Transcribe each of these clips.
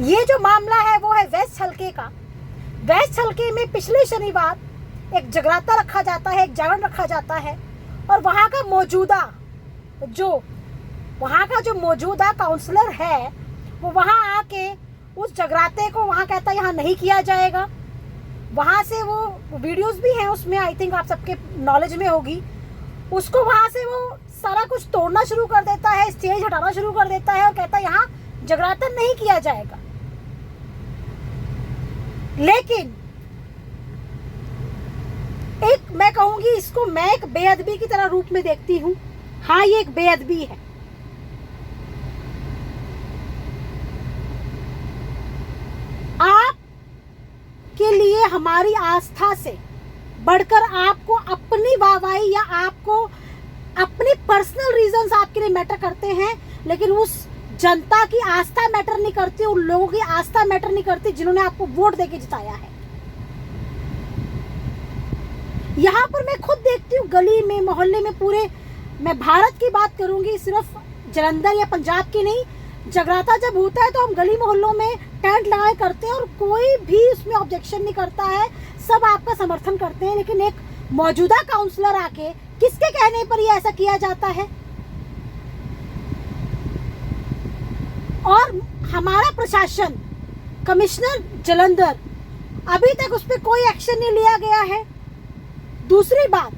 ये जो मामला है वो है वेस्ट हलके का। वेस्ट हलके में पिछले शनिवार एक जगराता रखा जाता है, एक जागरण रखा जाता है, और वहाँ का जो मौजूदा काउंसलर है वो वहाँ आके उस जगराते को वहाँ कहता है यहाँ नहीं किया जाएगा। वहाँ से वो वीडियोस भी हैं उसमें, आई थिंक आप सबके नॉलेज में होगी। उसको वहाँ से वो सारा कुछ तोड़ना शुरू कर देता है, स्टेज हटाना शुरू कर देता है और कहता है यहाँ जगराता नहीं किया जाएगा। लेकिन मैं कहूंगी इसको मैं एक बेअदबी की तरह रूप में देखती हूँ। हाँ, ये एक बेअदबी है। आप के लिए हमारी आस्था से बढ़कर आपको अपनी वाहवाही या आपको अपनी पर्सनल रीजंस आपके लिए मैटर करते हैं, लेकिन उस जनता की आस्था मैटर नहीं करती, उन लोगों की आस्था मैटर नहीं करती जिन्होंने आपको वोट देके जिताया है। यहाँ पर मैं खुद देखती हूँ गली में, मोहल्ले में, पूरे मैं भारत की बात करूंगी, सिर्फ जलंधर या पंजाब की नहीं। जगराता जब होता है तो हम गली मोहल्लों में टेंट लगाए करते हैं और कोई भी उसमें ऑब्जेक्शन नहीं करता है, सब आपका समर्थन करते हैं। लेकिन एक मौजूदा काउंसलर आके किसके कहने पर ये ऐसा किया जाता है? और हमारा प्रशासन, कमिश्नर जलंधर, अभी तक उस पर कोई एक्शन नहीं लिया गया है। दूसरी बात,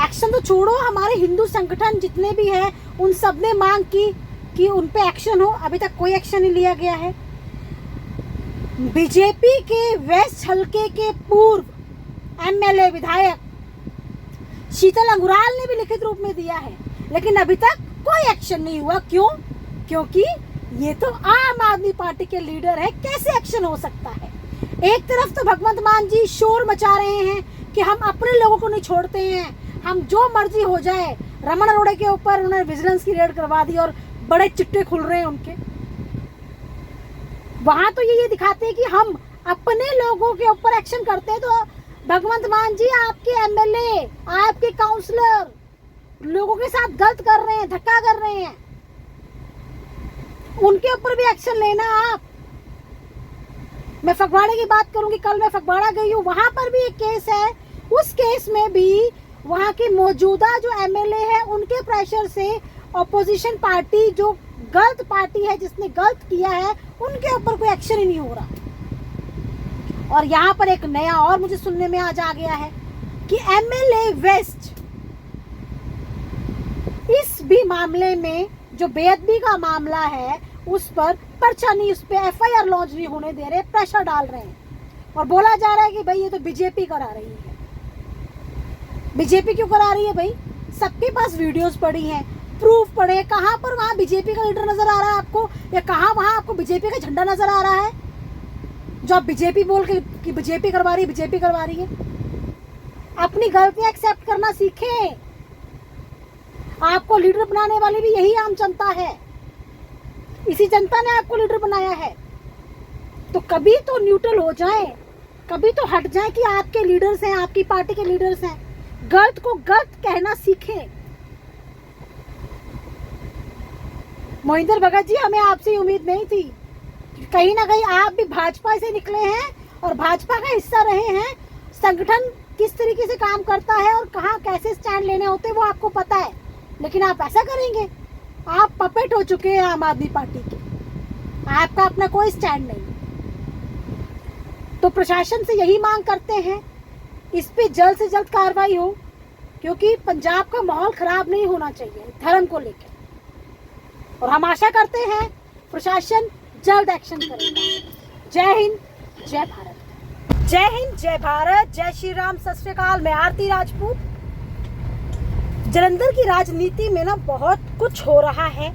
एक्शन तो छोड़ो, हमारे हिंदू संगठन जितने भी हैं उन सब ने मांग की कि उन पे एक्शन हो, अभी तक कोई एक्शन नहीं लिया गया है। बीजेपी के वेस्ट हलके के पूर्व एमएलए विधायक शीतल अंगुराल ने भी लिखित रूप में दिया है, लेकिन अभी तक कोई एक्शन नहीं हुआ। क्यों? क्योंकि ये तो आम आदमी पार्टी के लीडर है, कैसे एक्शन हो सकता है? एक तरफ तो भगवंत मान जी शोर मचा रहे हैं कि हम अपने लोगों को नहीं छोड़ते हैं, हम जो मर्जी हो जाए। रमन अरोड़े के ऊपर उन्होंने विजिलेंस की रेड करवा दी और बड़े चिट्टे खुल रहे हैं उनके। वहां तो ये दिखाते हैं कि हम अपने लोगों के ऊपर एक्शन करते हैं। तो भगवंत मान जी, आपके एमएलए, आपके काउंसलर लोगों के साथ गलत कर रहे हैं, धक्का कर रहे हैं, उनके ऊपर भी एक्शन लेना आप। मैं फगवाड़े की बात करूंगी, कल मैं फगवाड़ा गई हूँ, वहां पर भी एक केस है। उस केस में भी वहां की मौजूदा जो एमएलए है उनके प्रेशर से ऑपोजिशन पार्टी, जो गलत पार्टी है जिसने गलत किया है, उनके ऊपर कोई एक्शन ही नहीं हो रहा। और यहाँ पर एक नया और मुझे सुनने में आज आ गया है कि एमएलए वेस्ट इस भी मामले में, जो बेअदबी का मामला है, उस पर पर्चा नहीं, उस पर एफआईआर लॉन्च नहीं होने दे रहे, प्रेशर डाल रहे हैं। और बोला जा रहा है कि भाई ये तो बीजेपी करा रही है। बीजेपी क्यों करा रही है भाई? सबके पास वीडियोस पड़ी हैं, प्रूफ पड़े। कहाँ पर वहाँ बीजेपी का लीडर नजर आ रहा है आपको, या कहाँ वहाँ आपको बीजेपी का झंडा नजर आ रहा है जो आप बीजेपी बोल के कि बीजेपी करवा रही है, बीजेपी करवा रही है? अपनी गलतियां एक्सेप्ट करना सीखें। आपको लीडर बनाने वाली भी यही आम जनता है, इसी जनता ने आपको लीडर बनाया है। तो कभी तो न्यूट्रल हो जाएं, कभी तो हट जाएं कि आपके लीडर्स हैं, आपकी पार्टी के लीडर्स हैं। गलत को गलत कहना सीखें। मोहिंदर भगत जी, हमें आपसे उम्मीद नहीं थी। कहीं ना कहीं आप भी भाजपा से निकले हैं और भाजपा का हिस्सा रहे हैं। संगठन किस तरीके से काम करता है और कहाँ कैसे स्टैंड लेने होते हैं वो आपको पता है, लेकिन आप ऐसा करेंगे? आप पपेट हो चुके हैं आम आदमी पार्टी के, आपका अपना कोई स्टैंड नहीं। तो प्रशासन से यही मांग करते हैं, इस पे जल्द से जल्द कार्रवाई हो, क्योंकि पंजाब का माहौल खराब नहीं होना चाहिए धर्म को लेकर। और हम आशा करते हैं प्रशासन जल्द एक्शन करेगा। जय हिंद, जय भारत। जय हिंद, जय भारत, जय श्री राम, सत श्री अकाल। मैं आरती राजपूत। जलंधर की राजनीति में ना बहुत कुछ हो रहा है।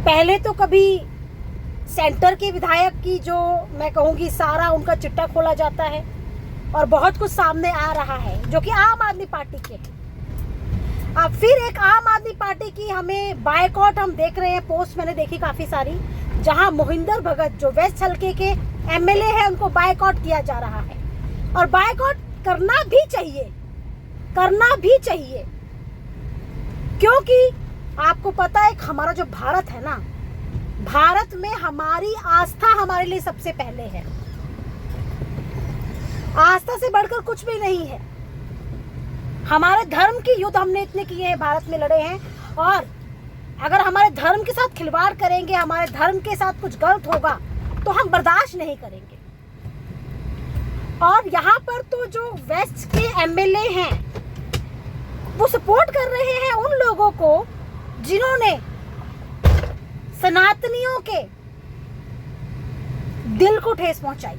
पहले तो कभी सेंटर के विधायक की, जो मैं कहूँगी सारा उनका चिट्टा खोला जाता है, और बहुत कुछ सामने आ रहा है जो कि आम आदमी पार्टी के है। अब फिर एक आम आदमी पार्टी की हमें बायकॉट हम देख रहे हैं, पोस्ट मैंने देखी काफी सारी, जहां मोहिंदर भगत जो वेस्ट हलके के एमएलए हैं उनको बायकॉट किया जा रहा है। और बायकॉट करना भी चाहिए, करना भी चाहिए, क्योंकि आपको पता है हमारा जो भारत है ना, भारत में हमारी आस्था हमारे लिए सबसे पहले है। आस्था से बढ़कर कुछ भी नहीं है। हमारे धर्म की युद्ध हमने इतने किए हैं, भारत में लड़े हैं, और अगर हमारे धर्म के साथ खिलवाड़ करेंगे, हमारे धर्म के साथ कुछ गलत होगा तो हम बर्दाश्त नहीं करेंगे। और यहाँ पर तो जो वेस्ट के एमएलए हैं वो सपोर्ट कर रहे हैं उन लोगों को जिन्होंने सनातनियों के दिल को ठेस पहुंचाई।